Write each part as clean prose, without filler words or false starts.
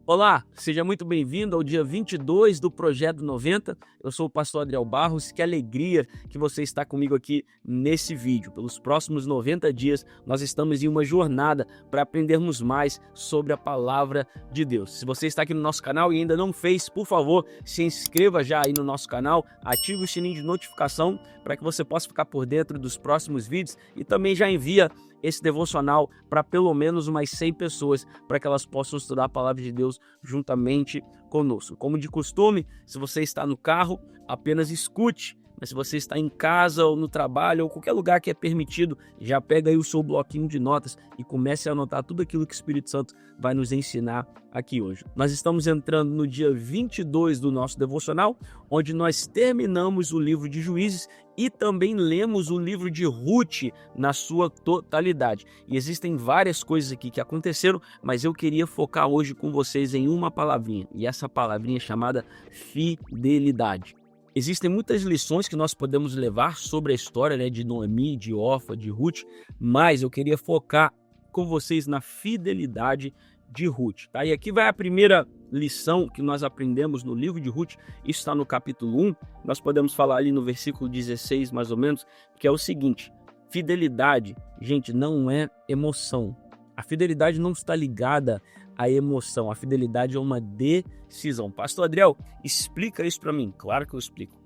Olá, seja muito bem-vindo ao dia 22 do Projeto 90. Eu sou o pastor Adriel Barros. Que alegria que você está comigo aqui nesse vídeo. Pelos próximos 90 dias, nós estamos em uma jornada para aprendermos mais sobre a palavra de Deus. Se você está aqui no nosso canal e ainda não fez, por favor, se inscreva já aí no nosso canal, ative o sininho de notificação para que você possa ficar por dentro dos próximos vídeos e também já envia esse devocional para pelo menos umas 100 pessoas, para que elas possam estudar a palavra de Deus juntamente conosco. Como de costume, se você está no carro, apenas escute. Mas se você está em casa ou no trabalho ou qualquer lugar que é permitido, já pega aí o seu bloquinho de notas e comece a anotar tudo aquilo que o Espírito Santo vai nos ensinar aqui hoje. Nós estamos entrando no dia 22 do nosso devocional, onde nós terminamos o livro de Juízes e também lemos o livro de Ruth na sua totalidade. E existem várias coisas aqui que aconteceram, mas eu queria focar hoje com vocês em uma palavrinha, e essa palavrinha é chamada fidelidade. Existem muitas lições que nós podemos levar sobre a história, de Noemi, de Orfa, de Ruth, mas eu queria focar com vocês na fidelidade de Ruth. Tá? E aqui vai a primeira lição que nós aprendemos no livro de Ruth, isso está no capítulo 1, nós podemos falar ali no versículo 16 mais ou menos, que é o seguinte: fidelidade, gente, não é emoção. A fidelidade não está ligada à emoção, a fidelidade é uma decisão. Pastor Adriel, explica isso para mim. Claro que eu explico.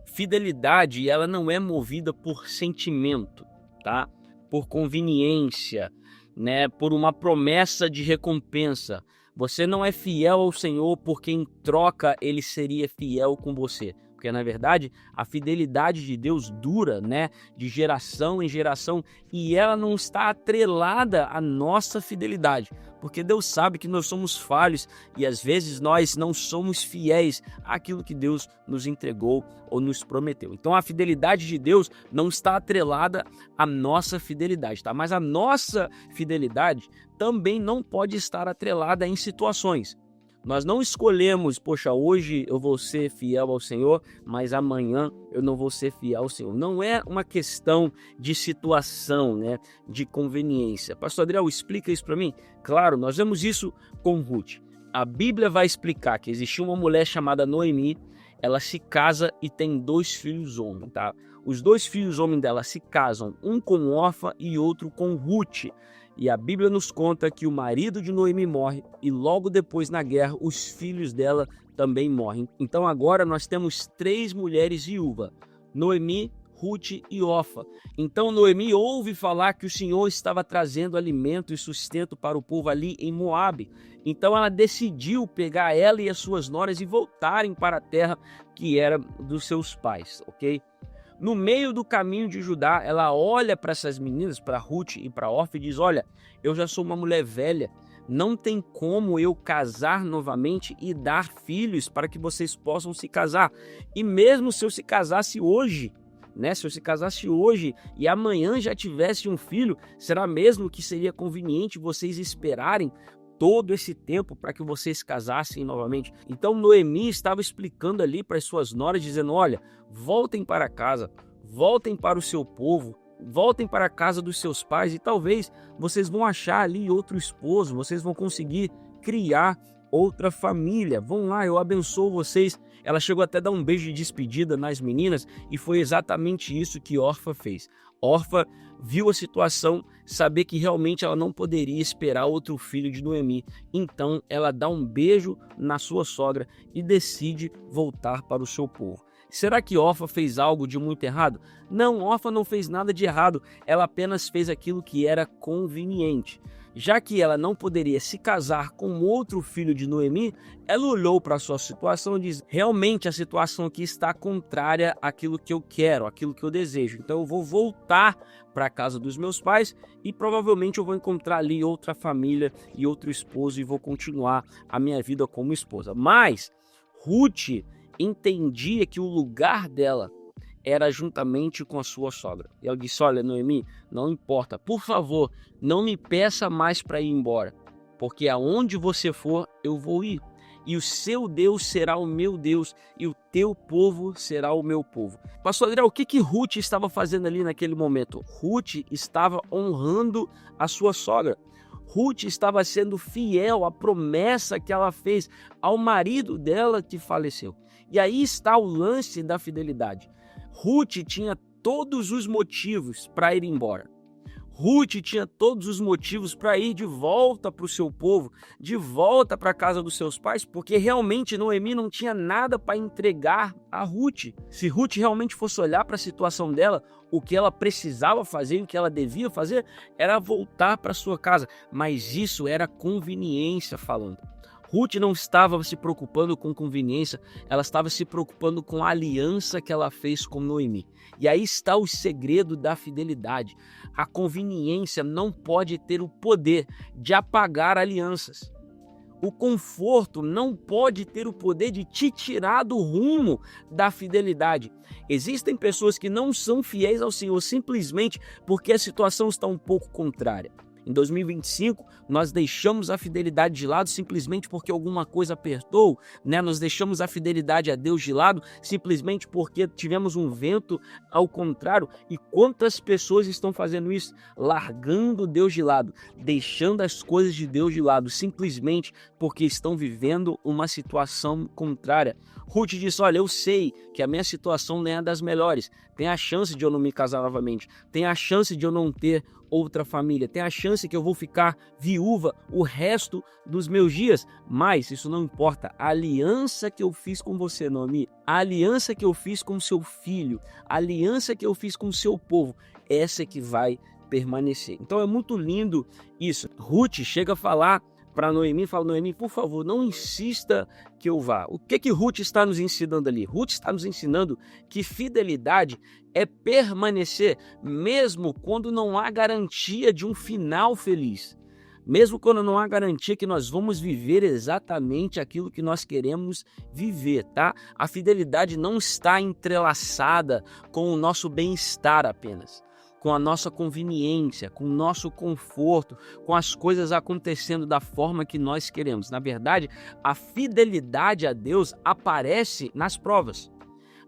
Fidelidade, ela não é movida por sentimento, tá? Por conveniência, por uma promessa de recompensa. Você não é fiel ao Senhor porque em troca ele seria fiel com você. Porque, na verdade, a fidelidade de Deus dura, de geração em geração, e ela não está atrelada à nossa fidelidade. Porque Deus sabe que nós somos falhos e, às vezes, nós não somos fiéis àquilo que Deus nos entregou ou nos prometeu. Então, a fidelidade de Deus não está atrelada à nossa fidelidade, tá? Mas a nossa fidelidade também não pode estar atrelada em situações. Nós não escolhemos, hoje eu vou ser fiel ao Senhor, mas amanhã eu não vou ser fiel ao Senhor. Não é uma questão de situação, de conveniência. Pastor Adriel, explica isso para mim. Claro, nós vemos isso com Ruth. A Bíblia vai explicar que existia uma mulher chamada Noemi, ela se casa e tem 2 filhos homens, tá? Os 2 filhos homens dela se casam, um com Orfa e outro com Ruth. E a Bíblia nos conta que o marido de Noemi morre e logo depois na guerra os filhos dela também morrem. Então agora nós temos 3 mulheres viúvas, Noemi, Ruth e Orfa. Então Noemi ouve falar que o Senhor estava trazendo alimento e sustento para o povo ali em Moabe. Então ela decidiu pegar ela e as suas noras e voltarem para a terra que era dos seus pais, ok? No meio do caminho de Judá, ela olha para essas meninas, para Ruth e para Orfa e diz: olha, eu já sou uma mulher velha, não tem como eu casar novamente e dar filhos para que vocês possam se casar. E mesmo se eu se casasse hoje, se eu se casasse hoje e amanhã já tivesse um filho, será mesmo que seria conveniente vocês esperarem todo esse tempo para que vocês se casassem novamente? Então Noemi estava explicando ali para as suas noras, dizendo: olha, voltem para casa, voltem para o seu povo, voltem para a casa dos seus pais e talvez vocês vão achar ali outro esposo, vocês vão conseguir criar outra família. Vão lá, eu abençoo vocês. Ela chegou até a dar um beijo de despedida nas meninas e foi exatamente isso que Orfa fez. Orfa viu a situação, saber que realmente ela não poderia esperar outro filho de Noemi. Então ela dá um beijo na sua sogra e decide voltar para o seu povo. Será que Orfa fez algo de muito errado? Não, Orfa não fez nada de errado, ela apenas fez aquilo que era conveniente. Já que ela não poderia se casar com outro filho de Noemi, ela olhou para a sua situação e disse: realmente a situação aqui está contrária àquilo que eu quero, àquilo que eu desejo. Então eu vou voltar para a casa dos meus pais e provavelmente eu vou encontrar ali outra família e outro esposo e vou continuar a minha vida como esposa. Mas Ruth entendia que o lugar dela era juntamente com a sua sogra. E ela disse: olha, Noemi, não importa, por favor, não me peça mais para ir embora, porque aonde você for, eu vou ir. E o seu Deus será o meu Deus, e o teu povo será o meu povo. Pastor Adriel, o que Ruth estava fazendo ali naquele momento? Ruth estava honrando a sua sogra. Ruth estava sendo fiel à promessa que ela fez ao marido dela que faleceu. E aí está o lance da fidelidade. Ruth tinha todos os motivos para ir embora. Ruth tinha todos os motivos para ir de volta para o seu povo, de volta para a casa dos seus pais, porque realmente Noemi não tinha nada para entregar a Ruth. Se Ruth realmente fosse olhar para a situação dela, o que ela precisava fazer, o que ela devia fazer, era voltar para sua casa. Mas isso era conveniência falando. Ruth não estava se preocupando com conveniência, ela estava se preocupando com a aliança que ela fez com Noemi. E aí está o segredo da fidelidade. A conveniência não pode ter o poder de apagar alianças. O conforto não pode ter o poder de te tirar do rumo da fidelidade. Existem pessoas que não são fiéis ao Senhor simplesmente porque a situação está um pouco contrária. Em 2025, nós deixamos a fidelidade de lado simplesmente porque alguma coisa apertou, né? Nós deixamos a fidelidade a Deus de lado simplesmente porque tivemos um vento ao contrário. E quantas pessoas estão fazendo isso? Largando Deus de lado, deixando as coisas de Deus de lado, simplesmente porque estão vivendo uma situação contrária. Ruth disse, olha, eu sei que a minha situação não é das melhores, tem a chance de eu não me casar novamente, tem a chance de eu não ter outra família, tem a chance que eu vou ficar viúva o resto dos meus dias, mas isso não importa. A aliança que eu fiz com você, Noemi, a aliança que eu fiz com seu filho, a aliança que eu fiz com o seu povo, essa é que vai permanecer. Então é muito lindo isso. Ruth chega a falar para Noemi, fala, Noemi, por favor, não insista que eu vá. O que Ruth está nos ensinando ali? Ruth está nos ensinando que fidelidade é permanecer mesmo quando não há garantia de um final feliz. Mesmo quando não há garantia que nós vamos viver exatamente aquilo que nós queremos viver, tá? A fidelidade não está entrelaçada com o nosso bem-estar apenas, com a nossa conveniência, com o nosso conforto, com as coisas acontecendo da forma que nós queremos. Na verdade, a fidelidade a Deus aparece nas provas.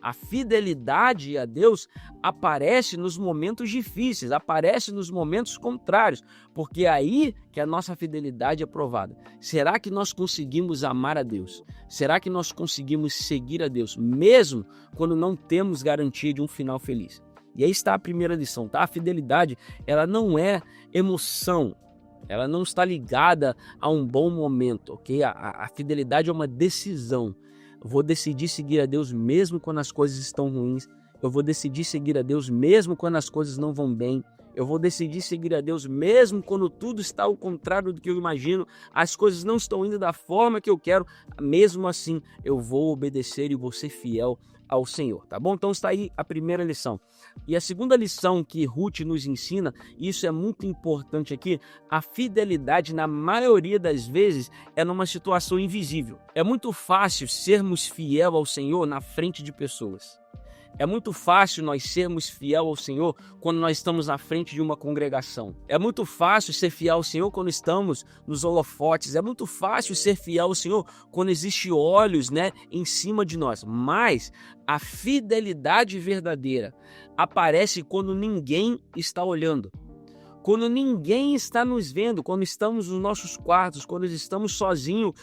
A fidelidade a Deus aparece nos momentos difíceis, aparece nos momentos contrários, porque é aí que a nossa fidelidade é provada. Será que nós conseguimos amar a Deus? Será que nós conseguimos seguir a Deus, mesmo quando não temos garantia de um final feliz? E aí está a primeira lição, tá? A fidelidade, ela não é emoção, ela não está ligada a um bom momento, ok? A fidelidade é uma decisão. Eu vou decidir seguir a Deus mesmo quando as coisas estão ruins. Eu vou decidir seguir a Deus mesmo quando as coisas não vão bem. Eu vou decidir seguir a Deus mesmo quando tudo está ao contrário do que eu imagino. As coisas não estão indo da forma que eu quero. Mesmo assim, eu vou obedecer e vou ser fiel ao Senhor, tá bom? Então está aí a primeira lição. E a segunda lição que Ruth nos ensina, e isso é muito importante aqui, a fidelidade na maioria das vezes é numa situação invisível. É muito fácil sermos fiel ao Senhor na frente de pessoas. É muito fácil nós sermos fiel ao Senhor quando nós estamos na frente de uma congregação. É muito fácil ser fiel ao Senhor quando estamos nos holofotes. É muito fácil ser fiel ao Senhor quando existe olhos, em cima de nós. Mas a fidelidade verdadeira aparece quando ninguém está olhando. Quando ninguém está nos vendo, quando estamos nos nossos quartos, quando estamos sozinhos,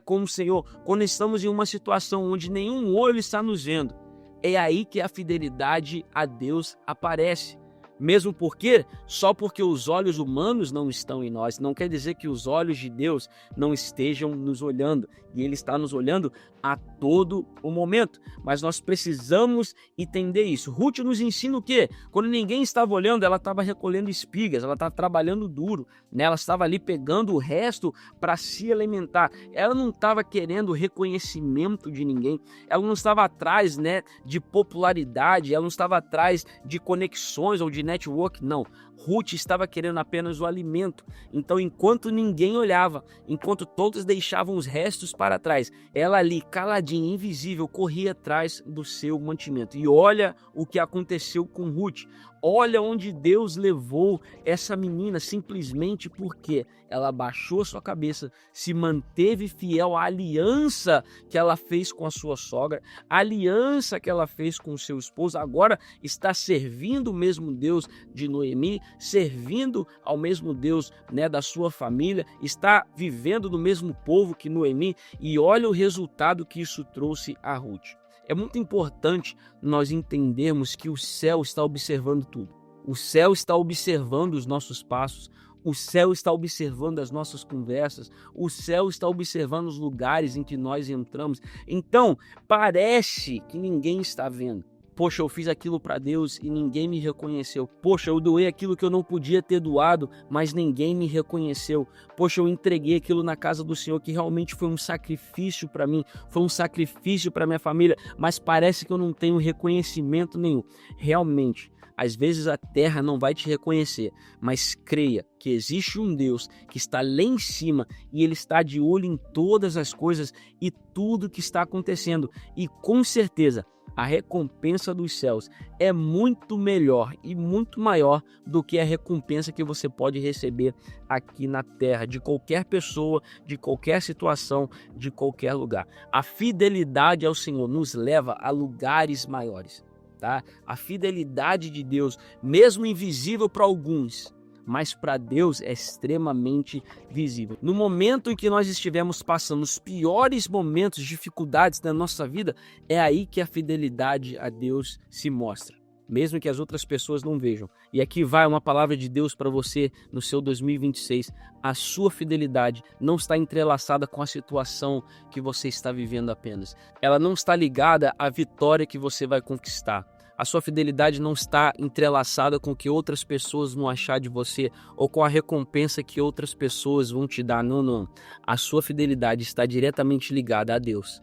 com o Senhor, quando estamos em uma situação onde nenhum olho está nos vendo. É aí que a fidelidade a Deus aparece. Mesmo porque, só porque os olhos humanos não estão em nós, não quer dizer que os olhos de Deus não estejam nos olhando. E Ele está nos olhando a todo o momento. Mas nós precisamos entender isso. Ruth nos ensina o quê? Quando ninguém estava olhando, ela estava recolhendo espigas, ela estava trabalhando duro, ela estava ali pegando o resto para se alimentar. Ela não estava querendo reconhecimento de ninguém, ela não estava atrás de popularidade, ela não estava atrás de conexões ou de network, não. Ruth estava querendo apenas o alimento. Então, enquanto ninguém olhava, enquanto todos deixavam os restos para trás, ela ali, caladinha, invisível, corria atrás do seu mantimento. E olha o que aconteceu com Ruth. Olha onde Deus levou essa menina, simplesmente porque ela baixou sua cabeça, se manteve fiel à aliança que ela fez com a sua sogra, a aliança que ela fez com o seu esposo. Agora está servindo o mesmo Deus de Noemi, servindo ao mesmo Deus, né, da sua família, está vivendo no mesmo povo que Noemi, e olha o resultado que isso trouxe a Ruth. É muito importante nós entendermos que o céu está observando tudo. O céu está observando os nossos passos, o céu está observando as nossas conversas, o céu está observando os lugares em que nós entramos. Então, parece que ninguém está vendo. Poxa, eu fiz aquilo para Deus e ninguém me reconheceu. Poxa, eu doei aquilo que eu não podia ter doado, mas ninguém me reconheceu. Poxa, eu entreguei aquilo na casa do Senhor que realmente foi um sacrifício para mim, foi um sacrifício para minha família, mas parece que eu não tenho reconhecimento nenhum. Realmente, às vezes a terra não vai te reconhecer, mas creia que existe um Deus que está lá em cima e Ele está de olho em todas as coisas e tudo que está acontecendo. E com certeza, a recompensa dos céus é muito melhor e muito maior do que a recompensa que você pode receber aqui na terra, de qualquer pessoa, de qualquer situação, de qualquer lugar. A fidelidade ao Senhor nos leva a lugares maiores, tá? A fidelidade de Deus, mesmo invisível para alguns, mas para Deus é extremamente visível. No momento em que nós estivermos passando os piores momentos, dificuldades da nossa vida, é aí que a fidelidade a Deus se mostra, mesmo que as outras pessoas não vejam. E aqui vai uma palavra de Deus para você no seu 2026. A sua fidelidade não está entrelaçada com a situação que você está vivendo apenas. Ela não está ligada à vitória que você vai conquistar. A sua fidelidade não está entrelaçada com o que outras pessoas vão achar de você ou com a recompensa que outras pessoas vão te dar. Não, não. A sua fidelidade está diretamente ligada a Deus.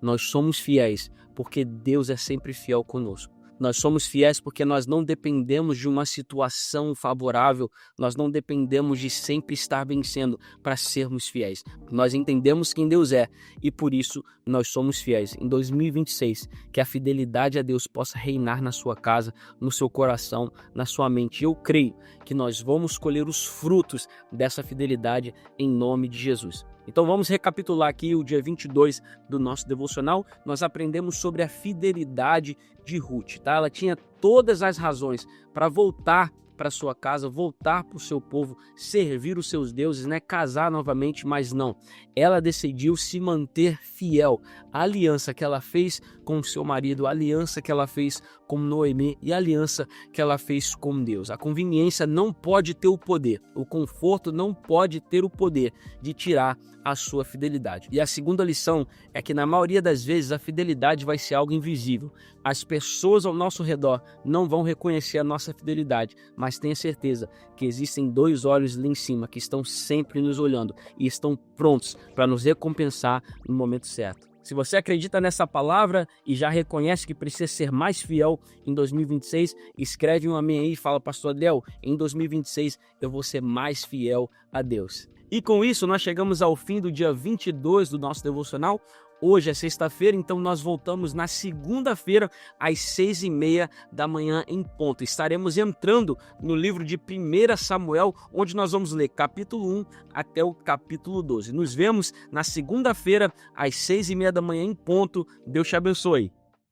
Nós somos fiéis porque Deus é sempre fiel conosco. Nós somos fiéis porque nós não dependemos de uma situação favorável, nós não dependemos de sempre estar vencendo para sermos fiéis. Nós entendemos quem Deus é e por isso nós somos fiéis. Em 2026, que a fidelidade a Deus possa reinar na sua casa, no seu coração, na sua mente. Eu creio que nós vamos colher os frutos dessa fidelidade em nome de Jesus. Então vamos recapitular aqui o dia 22 do nosso devocional. Nós aprendemos sobre a fidelidade de Ruth, tá? Ela tinha todas as razões para voltar para sua casa, voltar para o seu povo, servir os seus deuses, né? Casar novamente, mas não. Ela decidiu se manter fiel à aliança que ela fez com o seu marido, a aliança que ela fez com Noemi e a aliança que ela fez com Deus. A conveniência não pode ter o poder, o conforto não pode ter o poder de tirar a sua fidelidade. E a segunda lição é que na maioria das vezes a fidelidade vai ser algo invisível. As pessoas ao nosso redor não vão reconhecer a nossa fidelidade, mas tenha certeza que existem dois olhos lá em cima que estão sempre nos olhando e estão prontos para nos recompensar no momento certo. Se você acredita nessa palavra e já reconhece que precisa ser mais fiel em 2026, escreve um amém aí e fala: Pastor Adriel, em 2026 eu vou ser mais fiel a Deus. E com isso nós chegamos ao fim do dia 22 do nosso devocional. Hoje é sexta-feira, então nós voltamos na segunda-feira às 6h30 da manhã em ponto. Estaremos entrando no livro de 1 Samuel, onde nós vamos ler capítulo 1 até o capítulo 12. Nos vemos na segunda-feira às 6h30 da manhã em ponto. Deus te abençoe.